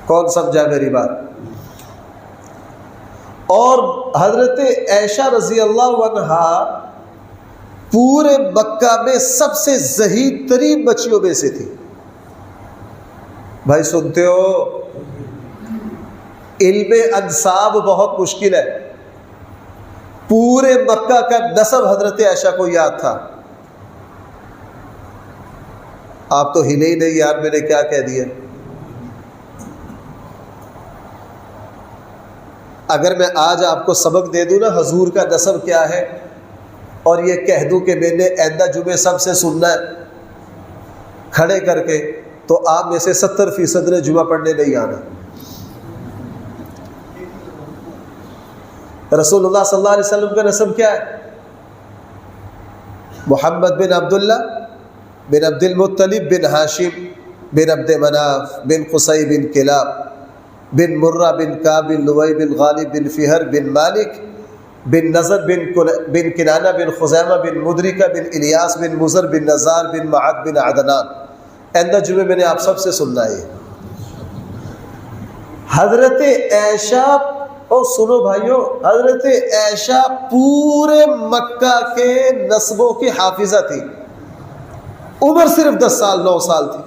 کون سمجھا میری بات؟ اور حضرت عائشہ رضی اللہ عنہا پورے مکہ میں سب سے ذہین ترین بچیوں میں سے تھی۔ بھائی سنتے ہو؟ علم انساب بہت مشکل ہے۔ پورے مکہ کا نسب حضرت عائشہ کو یاد تھا۔ آپ تو ہلے ہی نہیں یار، میں نے کیا کہہ دیا؟ اگر میں آج آپ کو سبق دے دوں نا حضور کا نسب کیا ہے، اور یہ کہہ دوں کہ میں نے آئندہ جمعے سب سے سننا ہے کھڑے کر کے، تو آپ میں سے 70% نے جمعہ پڑھنے نہیں آنا۔ رسول اللہ صلی اللہ علیہ وسلم کا نسب کیا ہے؟ محمد بن عبداللہ بن عبد المطلب بن ہاشم بن عبد مناف بن قصی بن کلاب بن مرہ بن کعب بن لؤی بن غالب بن فہر بن مالک بن نضر بن کنانہ بن خزیمہ بن مدرکہ بن الیاس بن مزر بن نزار بن معد بن عدنان۔ آئندہ جمعے میں نے آپ سب سے سننا ہے۔ حضرت عائشہ، اور سنو بھائیو، حضرت عائشہ پورے مکہ کے نسبوں کی حافظہ تھی۔ عمر صرف 10 سال 9 سال تھی۔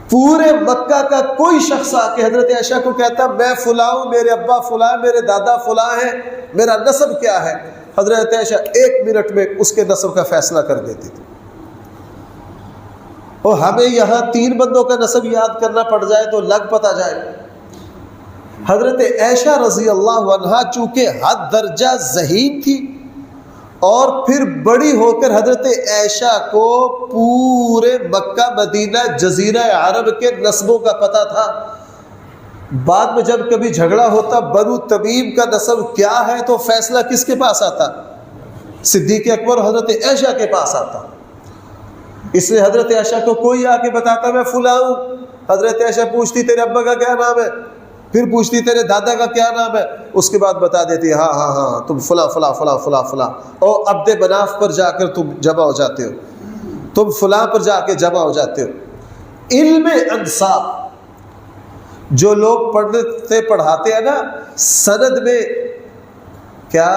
پورے مکہ کا کوئی شخص آ کے حضرت عائشہ کو کہتا میں فلاں ہوں، میرے ابا فلاں، میرے دادا فلاں ہیں، میرا نسب کیا ہے؟ حضرت عائشہ 1 منٹ میں اس کے نسب کا فیصلہ کر دیتی تھی۔ اور ہمیں یہاں 3 بندوں کا نسب یاد کرنا پڑ جائے تو لگ پتا جائے۔ حضرت عائشہ رضی اللہ عنہا چونکہ حد درجہ ذہین تھی، اور پھر بڑی ہو کر حضرت عائشہ کو پورے مکہ مدینہ جزیرہ عرب کے نسبوں کا پتہ تھا۔ بعد میں جب کبھی جھگڑا ہوتا بنو تمیم کا نسب کیا ہے تو فیصلہ کس کے پاس آتا؟ صدیق اکبر حضرت عائشہ کے پاس آتا۔ اس لیے حضرت عائشہ کو کوئی آ کے بتاتا میں فلاں ہوں، حضرت عائشہ پوچھتی تیرے ابا کا کیا نام ہے، پھر پوچھتی تیرے دادا کا کیا نام ہے، اس کے بعد بتا دیتی ہاں ہاں ہاں تم فلاں فلاں فلاں فلاں فلاں، اور عبد مناف پر جا کر تم جمع ہو جاتے ہو، تم فلاں پر جا کے جمع ہو جاتے ہو۔ علم انساب جو لوگ پڑھتے پڑھاتے ہیں نا، سند میں کیا،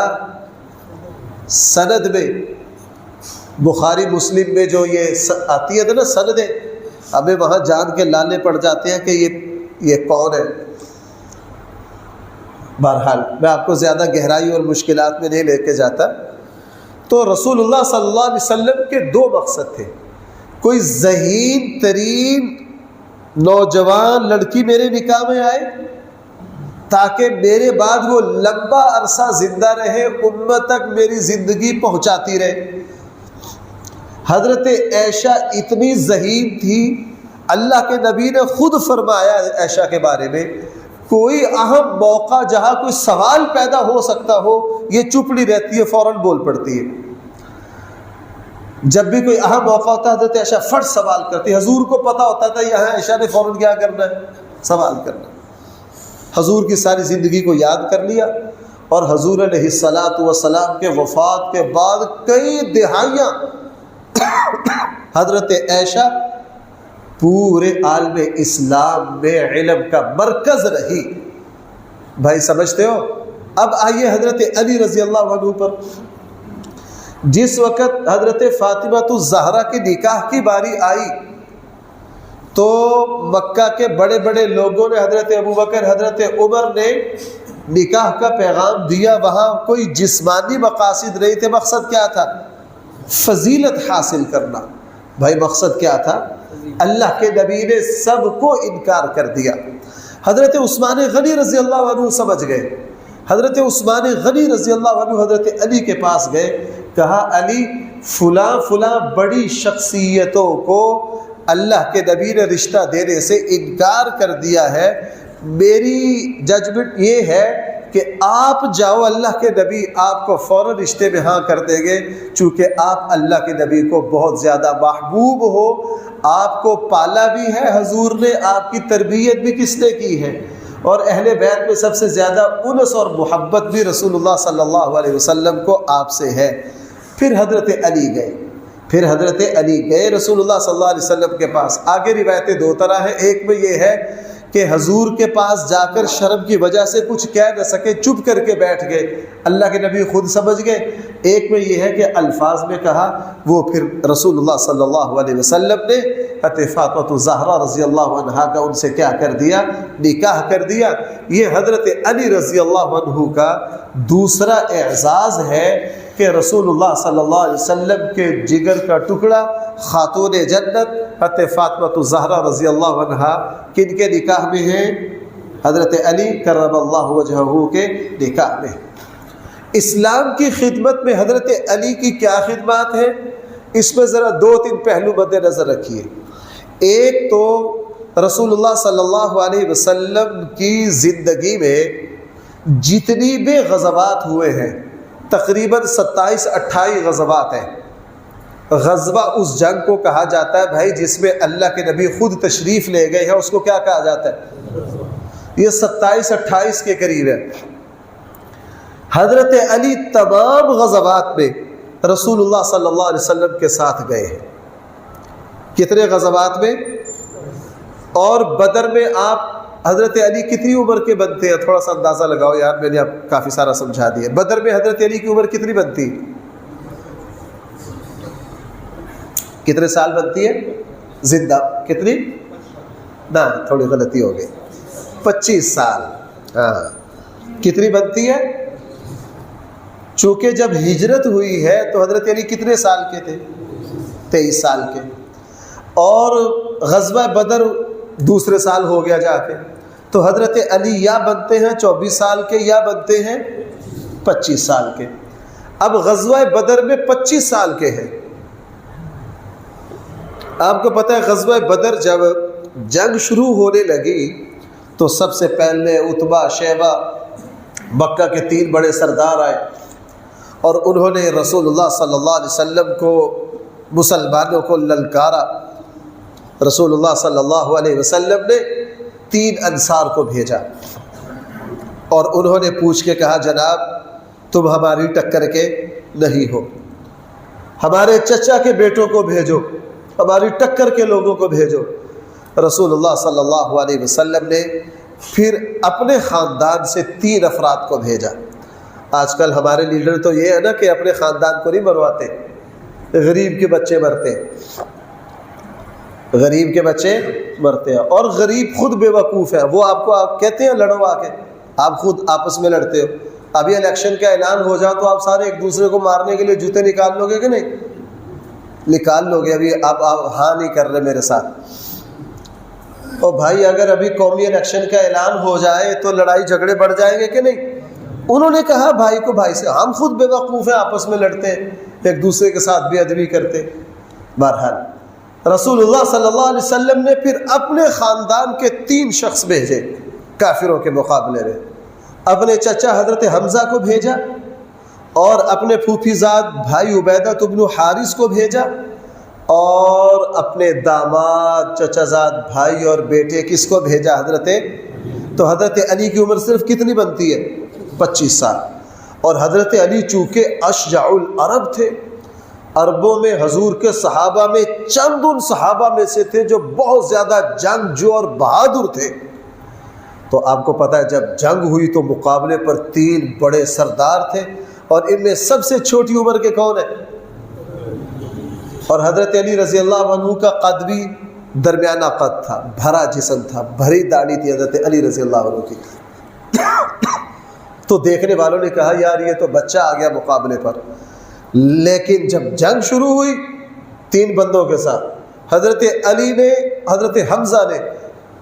سند میں بخاری مسلم میں جو یہ آتی ہے نا سندیں، ہمیں وہاں جان کے لانے پڑ جاتے ہیں کہ یہ کون ہے۔ بہرحال میں آپ کو زیادہ گہرائی اور مشکلات میں نہیں لے کے جاتا۔ تو رسول اللہ صلی اللہ علیہ وسلم کے 2 مقصد تھے۔ کوئی ذہین ترین نوجوان لڑکی میرے نکاح میں آئے تاکہ میرے بعد وہ لمبا عرصہ زندہ رہے، امت تک میری زندگی پہنچاتی رہے۔ حضرت عائشہ اتنی ذہین تھی، اللہ کے نبی نے خود فرمایا عائشہ کے بارے میں، کوئی اہم موقع جہاں کوئی سوال پیدا ہو سکتا ہو یہ چپ نہیں رہتی ہے، فوراً بول پڑتی ہے۔ جب بھی کوئی اہم موقع ہوتا حضرت عائشہ فٹ سوال کرتی. حضور کو پتہ ہوتا تھا یہاں عائشہ نے فوراً کیا کرنا ہے, سوال کرنا. حضور کی ساری زندگی کو یاد کر لیا, اور حضور علیہ الصلاۃ والسلام کے وفات کے بعد کئی دہائیاں حضرت عائشہ پورے عالم اسلام میں علم کا مرکز رہی. بھائی سمجھتے ہو؟ اب آئیے حضرت علی رضی اللہ عنہ پر. جس وقت حضرت فاطمہ الزہرا کی نکاح کی باری آئی تو مکہ کے بڑے بڑے لوگوں نے, حضرت ابوبکر, حضرت عمر نے نکاح کا پیغام دیا. وہاں کوئی جسمانی مقاصد نہیں تھے, مقصد کیا تھا؟ فضیلت حاصل کرنا. بھائی مقصد کیا تھا؟ اللہ کے نبی نے سب کو انکار کر دیا. حضرت عثمان غنی رضی اللہ عنہ سمجھ گئے. حضرت عثمان غنی رضی اللہ عنہ حضرت علی کے پاس گئے, کہا علی فلاں فلاں بڑی شخصیتوں کو اللہ کے نبی نے رشتہ دینے سے انکار کر دیا ہے. میری ججمنٹ یہ ہے کہ آپ جاؤ, اللہ کے نبی آپ کو فوراً رشتے میں ہاں کر دیں گے, چونکہ آپ اللہ کے نبی کو بہت زیادہ محبوب ہو, آپ کو پالا بھی ہے حضور نے, آپ کی تربیت بھی کس نے کی ہے, اور اہل بیت میں سب سے زیادہ انس اور محبت بھی رسول اللہ صلی اللہ علیہ وسلم کو آپ سے ہے. پھر حضرت علی گئے رسول اللہ صلی اللہ علیہ وسلم کے پاس. آگے روایتیں دو طرح ہیں. ایک میں یہ ہے کہ حضور کے پاس جا کر شرم کی وجہ سے کچھ کہہ نہ سکے, چپ کر کے بیٹھ گئے, اللہ کے نبی خود سمجھ گئے. ایک میں یہ ہے کہ الفاظ میں کہا, وہ پھر رسول اللہ صلی اللہ علیہ وسلم نے حضرت فاطمہ الزہرا رضی اللہ عنہا کا ان سے کیا کر دیا؟ نکاح کر دیا. یہ حضرت علی رضی اللہ عنہ کا دوسرا اعزاز ہے کہ رسول اللہ صلی اللہ علیہ وسلم کے جگر کا ٹکڑا خاتون جنت حضرت فاطمہ الزہرا رضی اللہ عنہا کن کے نکاح میں ہیں؟ حضرت علی کرم اللہ وجہہ کے نکاح میں. اسلام کی خدمت میں حضرت علی کی کیا خدمات ہیں, اس میں ذرا دو تین پہلو مد نظر رکھیے. ایک تو رسول اللہ صلی اللہ علیہ وسلم کی زندگی میں جتنی بھی غزوات ہوئے ہیں, تقریباً 27-28 غزوات ہیں. غزوہ اس جنگ کو کہا جاتا ہے بھائی جس میں اللہ کے نبی خود تشریف لے گئے ہیں, اس کو کیا کہا جاتا ہے؟ یہ 27-28 کے قریب ہے. حضرت علی تمام غزوات میں رسول اللہ صلی اللہ علیہ وسلم کے ساتھ گئے ہیں. کتنے غزوات میں؟ اور بدر میں آپ حضرت علی کتنی عمر کے بنتے ہیں؟ تھوڑا سا اندازہ لگاؤ یار, میں نے آپ کافی سارا سمجھا دیا. بدر میں حضرت علی کی عمر کتنی بنتی؟ کتنے سال بنتی ہے زندہ؟ کتنی؟ نہ تھوڑی غلطی ہو گئی, 25 سال. ہاں کتنی بنتی ہے؟ چونکہ جب ہجرت ہوئی ہے تو حضرت علی کتنے سال کے تھے؟ 23 سال کے. اور غزوہ بدر دوسرے سال ہو گیا جا کے, تو حضرت علی یا بنتے ہیں 24 سال کے یا بنتے ہیں 25 سال کے. اب غزوہ بدر میں 25 سال کے ہیں. آپ کو پتہ ہے غزوہ بدر جب جنگ شروع ہونے لگی تو سب سے پہلے عتبہ شیبہ مکہ کے 3 بڑے سردار آئے, اور انہوں نے رسول اللہ صلی اللہ علیہ وسلم کو, مسلمانوں کو للکارا. رسول اللہ صلی اللہ علیہ وسلم نے 3 انصار کو بھیجا اور انہوں نے پوچھ کے کہا جناب تم ہماری ٹکر کے نہیں ہو, ہمارے چچا کے بیٹوں کو بھیجو, ہماری ٹکر کے لوگوں کو بھیجو. رسول اللہ صلی اللہ علیہ وسلم نے پھر اپنے خاندان سے 3 افراد کو بھیجا. آج کل ہمارے لیڈر تو یہ ہے نا کہ اپنے خاندان کو نہیں مرواتے, غریب کے بچے مرتے ہیں, غریب کے بچے مرتے ہیں. اور غریب خود بے وقوف ہے, وہ آپ کو کہتے ہیں لڑو آ کے, آپ خود آپس میں لڑتے ہو. ابھی الیکشن کا اعلان ہو جاؤ تو آپ سارے ایک دوسرے کو مارنے کے لیے جوتے نکال لو گے کہ نہیں؟ نکال لو گے. ابھی آپ ہاں نہیں کر رہے میرے ساتھ. اور بھائی اگر ابھی قومی الیکشن کا اعلان ہو جائے تو لڑائی جھگڑے بڑھ جائیں گے کہ نہیں؟ انہوں نے کہا بھائی کو بھائی سے, ہم خود بے وقوف ہیں, آپس میں لڑتے ہیں, ایک دوسرے کے ساتھ بے ادبی کرتے. بہرحال رسول اللہ صلی اللہ علیہ وسلم نے پھر اپنے خاندان کے 3 شخص بھیجے کافروں کے مقابلے میں. اپنے چچا حضرت حمزہ کو بھیجا, اور اپنے پھوپھیزاد بھائی عبیدہ بن حارث کو بھیجا، اور اپنے داماد چچازاد بھائی اور بیٹے کس کو بھیجا؟ حضرت تو حضرت علی کی عمر صرف کتنی بنتی ہے؟ 25 سال. اور حضرت علی چونکہ اشجع العرب تھے، عربوں میں حضور کے صحابہ میں چند ان صحابہ میں سے تھے جو بہت زیادہ جنگجو اور بہادر تھے. تو آپ کو پتہ ہے جب جنگ ہوئی تو مقابلے پر 3 بڑے سردار تھے، اور ان میں سب سے چھوٹی عمر کے کون ہیں؟ اور حضرت علی رضی اللہ عنہ کا قد بھی درمیانہ قد تھا، بھرا جسم تھا، بھری داڑھی تھی حضرت علی رضی اللہ عنہ کی. تو دیکھنے والوں نے کہا یار یہ تو بچہ آ گیا مقابلے پر. لیکن جب جنگ شروع ہوئی 3 بندوں کے ساتھ، حضرت علی نے، حضرت حمزہ نے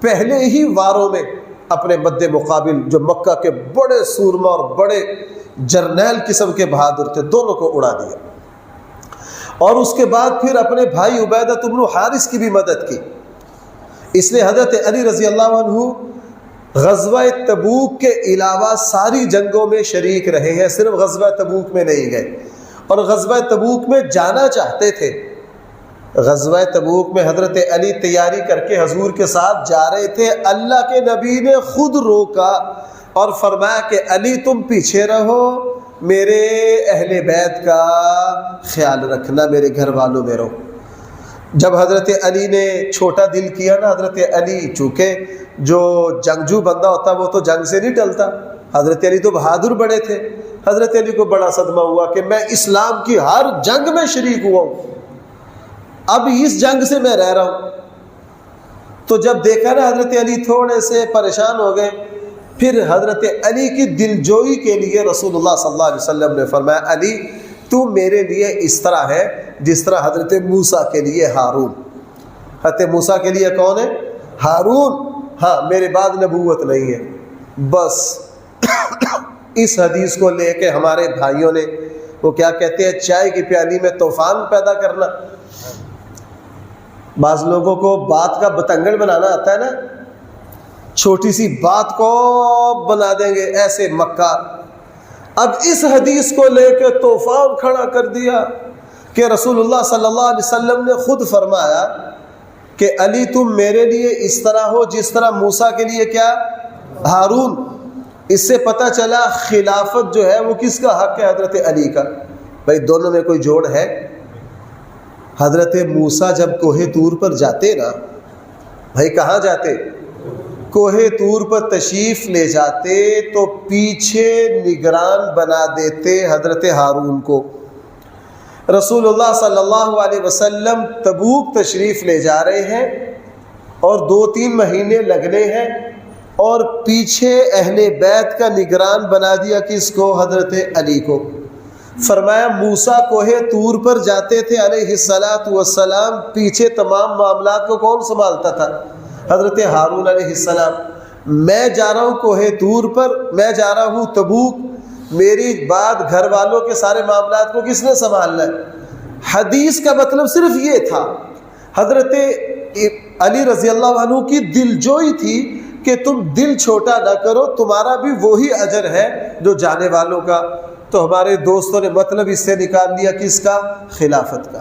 پہلے ہی واروں میں اپنے مد مقابل جو مکہ کے بڑے سورما اور بڑے جرنیل قسم کے بہادر تھے دونوں کو اڑا دیا. اور اس کے بعد پھر اپنے بھائی عبیدہ بن حارث کی بھی مدد کی. اس لیے حضرت علی رضی اللہ عنہ غزوہ تبوک کے علاوہ ساری جنگوں میں شریک رہے ہیں، صرف غزوہ تبوک میں نہیں گئے. اور غزوہ تبوک میں جانا چاہتے تھے. غزوہ تبوک میں حضرت علی تیاری کر کے حضور کے ساتھ جا رہے تھے. اللہ کے نبی نے خود روکا اور فرمایا کہ علی تم پیچھے رہو، میرے اہل بیت کا خیال رکھنا، میرے گھر والوں میں رہو. جب حضرت علی نے چھوٹا دل کیا نا، حضرت علی چونکہ جو جنگجو بندہ ہوتا وہ تو جنگ سے نہیں ٹلتا، حضرت علی تو بہادر بڑے تھے. حضرت علی کو بڑا صدمہ ہوا کہ میں اسلام کی ہر جنگ میں شریک ہوا ہوں، اب اس جنگ سے میں رہ رہا ہوں. تو جب دیکھا نا حضرت علی تھوڑے سے پریشان ہو گئے. پھر حضرت علی کی دلجوئی کے لیے رسول اللہ صلی اللہ علیہ وسلم نے فرمایا علی تو میرے لیے اس طرح ہے جس طرح حضرت موسیٰ کے لیے ہارون. حضرت موسیٰ کے لیے کون ہے؟ ہارون. ہاں میرے بعد نبوت نہیں ہے. بس اس حدیث کو لے کے ہمارے بھائیوں نے وہ کیا کہتے ہیں، چائے کی پیالی میں طوفان پیدا کرنا. بعض لوگوں کو بات کا بتنگڑ بنانا آتا ہے نا، چھوٹی سی بات کو بنا دیں گے ایسے مکار. اب اس حدیث کو لے کے طوفان کھڑا کر دیا کہ رسول اللہ صلی اللہ علیہ وسلم نے خود فرمایا کہ علی تم میرے لیے اس طرح ہو جس طرح موسیٰ کے لیے کیا؟ ہارون. اس سے پتہ چلا خلافت جو ہے وہ کس کا حق ہے؟ حضرت علی کا. بھائی دونوں میں کوئی جوڑ ہے؟ حضرت موسیٰ جب کوہ طور پر جاتے نا، بھائی کہاں جاتے؟ کوہ طور پر تشریف لے جاتے تو پیچھے نگران بنا دیتے حضرت ہارون کو. رسول اللہ صلی اللہ علیہ وسلم تبوک تشریف لے جا رہے ہیں اور 2-3 مہینے لگنے ہیں، اور پیچھے اہل بیت کا نگران بنا دیا کس کو؟ حضرت علی کو. فرمایا موسیٰ کوہ طور پر جاتے تھے علیہ الصلاۃ والسلام، پیچھے تمام معاملات کو کون سنبھالتا تھا؟ حضرت ہارون علیہ السلام. میں جا رہا ہوں کوہ طور پر، میں جا رہا ہوں تبوک، میری بعد گھر والوں کے سارے معاملات کو کس نے سنبھالنا ہے؟ حدیث کا مطلب صرف یہ تھا. حضرت علی رضی اللہ عنہ کی دلجوئی تھی کہ تم دل چھوٹا نہ کرو، تمہارا بھی وہی اجر ہے جو جانے والوں کا. تو ہمارے دوستوں نے مطلب اس سے نکال لیا کس کا؟ خلافت کا.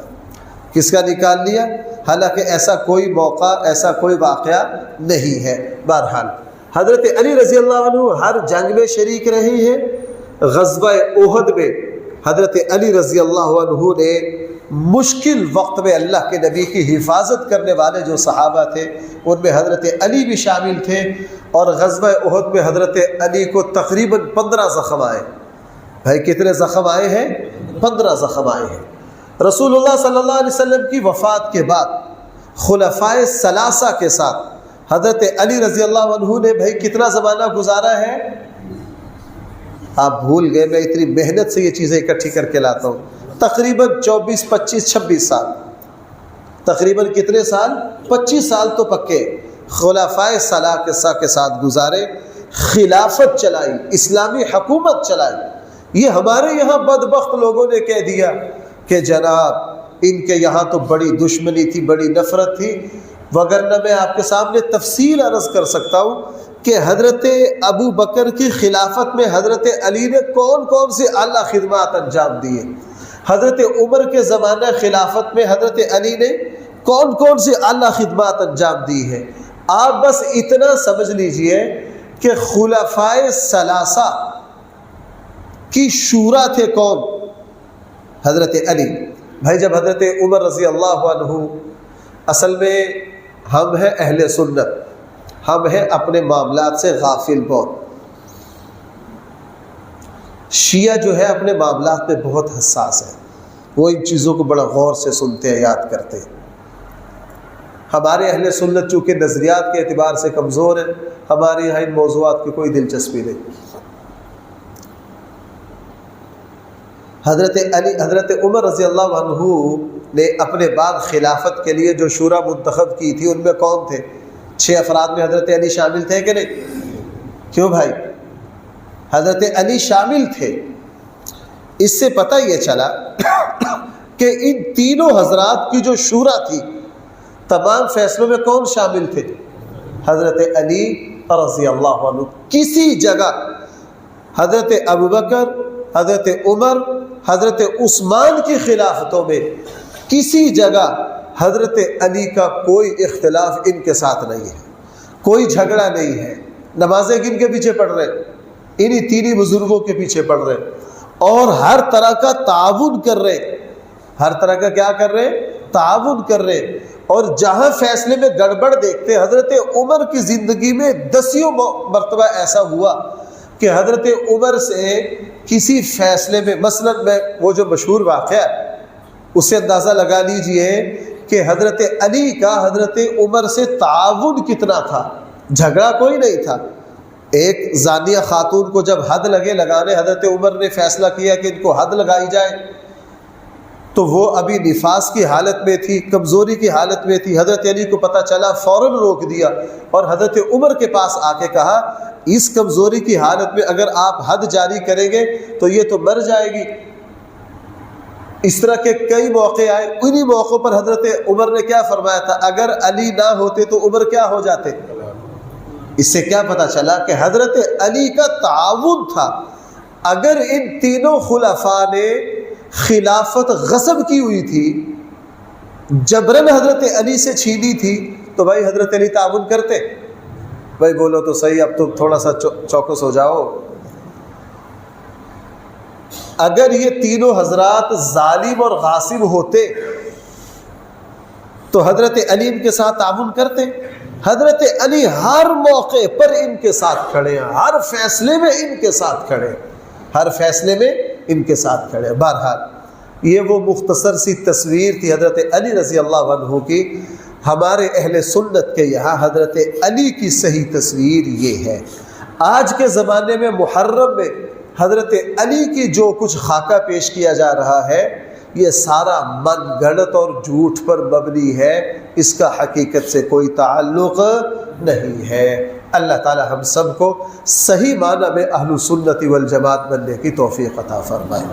کس کا نکال لیا؟ حالانکہ ایسا کوئی موقع، ایسا کوئی واقعہ نہیں ہے. بہرحال حضرت علی رضی اللہ عنہ ہر جنگ میں شریک رہے ہیں. غزوہ احد میں حضرت علی رضی اللہ عنہ نے مشکل وقت میں اللہ کے نبی کی حفاظت کرنے والے جو صحابہ تھے ان میں حضرت علی بھی شامل تھے. اور غزوہ احد میں حضرت علی کو تقریباً 15 زخم آئے. بھائی کتنے زخم آئے ہیں؟ 15 زخم آئے ہیں. رسول اللہ صلی اللہ علیہ وسلم کی وفات کے بعد خلفائے ثلاثہ کے ساتھ حضرت علی رضی اللہ عنہ نے بھائی کتنا زمانہ گزارا ہے؟ آپ بھول گئے، میں اتنی محنت سے یہ چیزیں اکٹھی کر کے لاتا ہوں. تقریباً 24 25 26 سال. تقریباً کتنے سال؟ 25 سال تو پکے خلفائے ثلاثہ کے ساتھ گزارے. خلافت چلائی، اسلامی حکومت چلائی. یہ ہمارے یہاں بدبخت لوگوں نے کہہ دیا کہ جناب ان کے یہاں تو بڑی دشمنی تھی، بڑی نفرت تھی، وگرنہ میں آپ کے سامنے تفصیل عرض کر سکتا ہوں کہ حضرت ابو بکر کی خلافت میں حضرت علی نے کون کون سے اعلیٰ خدمات انجام دیے، حضرت عمر کے زمانہ خلافت میں حضرت علی نے کون کون سے اعلیٰ خدمات انجام دی ہے۔ آپ بس اتنا سمجھ لیجئے کہ خلفائے ثلاثہ کی شورا تھے کون؟ حضرت علی۔ بھائی جب حضرت عمر رضی اللہ عنہ، اصل میں ہم ہیں اہل سنت، ہم ہیں اپنے معاملات سے غافل بہت۔ شیعہ جو ہے اپنے معاملات میں بہت حساس ہے، وہ ان چیزوں کو بڑا غور سے سنتے ہیں، یاد کرتے ہیں۔ ہمارے اہل سنت چونکہ نظریات کے اعتبار سے کمزور ہیں، ہمارے یہاں ان موضوعات کی کوئی دلچسپی نہیں۔ حضرت عمر رضی اللہ عنہ نے اپنے بعد خلافت کے لیے جو شورا منتخب کی تھی، ان میں کون تھے؟ 6 افراد میں حضرت علی شامل تھے کہ نہیں؟ کیوں بھائی؟ حضرت علی شامل تھے۔ اس سے پتہ یہ چلا کہ ان تینوں حضرات کی جو شورا تھی، تمام فیصلوں میں کون شامل تھے؟ حضرت علی رضی اللہ عنہ۔ کسی جگہ حضرت ابوبکر، حضرت عمر، حضرت عثمان کی خلافتوں میں کسی جگہ حضرت علی کا کوئی اختلاف ان کے ساتھ نہیں ہے، کوئی جھگڑا نہیں ہے۔ نمازیں کن کے پیچھے پڑھ رہے؟ انہی تینی بزرگوں کے پیچھے پڑھ رہے، اور ہر طرح کا تعاون کر رہے۔ ہر طرح کا کیا کر رہے؟ تعاون کر رہے۔ اور جہاں فیصلے میں گڑبڑ دیکھتے، حضرت عمر کی زندگی میں 10 مرتبہ ایسا ہوا کہ حضرت عمر سے کسی فیصلے میں، مثلا میں وہ جو مشہور واقعہ ہے اس سے اندازہ لگا لیجئے کہ حضرت علی کا حضرت عمر سے تعاون کتنا تھا۔ جھگڑا کوئی نہیں تھا۔ ایک زانیہ خاتون کو جب حد لگے لگانے، حضرت عمر نے فیصلہ کیا کہ ان کو حد لگائی جائے، تو وہ ابھی نفاس کی حالت میں تھی، کمزوری کی حالت میں تھی۔ حضرت علی کو پتہ چلا، فوراً روک دیا اور حضرت عمر کے پاس آ کے کہا، اس کمزوری کی حالت میں اگر آپ حد جاری کریں گے تو یہ تو مر جائے گی۔ اس طرح کے کئی موقع آئے، انہی موقعوں پر حضرت عمر نے کیا فرمایا تھا؟ اگر علی نہ ہوتے تو عمر کیا ہو جاتے؟ اس سے کیا پتہ چلا کہ حضرت علی کا تعاون تھا۔ اگر ان تینوں خلفاء نے خلافت غصب کی ہوئی تھی، جبرن حضرت علی سے چھینی تھی، تو بھائی حضرت علی تعاون کرتے؟ بھائی بولو تو صحیح، اب تم تھوڑا سا چوکس ہو جاؤ۔ اگر یہ تینوں حضرات ظالم اور غاصب ہوتے تو حضرت علی ان کے ساتھ تعاون کرتے؟ حضرت علی ہر موقع پر ان کے ساتھ کھڑے ہیں، ہر فیصلے میں ان کے ساتھ کھڑے، ہر فیصلے میں ان کے ساتھ کھڑے۔ بہرحال یہ وہ مختصر سی تصویر تھی حضرت علی رضی اللہ عنہ کی۔ ہمارے اہل سنت کے یہاں حضرت علی کی صحیح تصویر یہ ہے۔ آج کے زمانے میں محرم میں حضرت علی کی جو کچھ خاکہ پیش کیا جا رہا ہے، یہ سارا من گھڑت اور جھوٹ پر مبنی ہے، اس کا حقیقت سے کوئی تعلق نہیں ہے۔ اللہ تعالی ہم سب کو صحیح معنی میں اہل سنت والجماعت بننے کی توفیق عطا فرمائے۔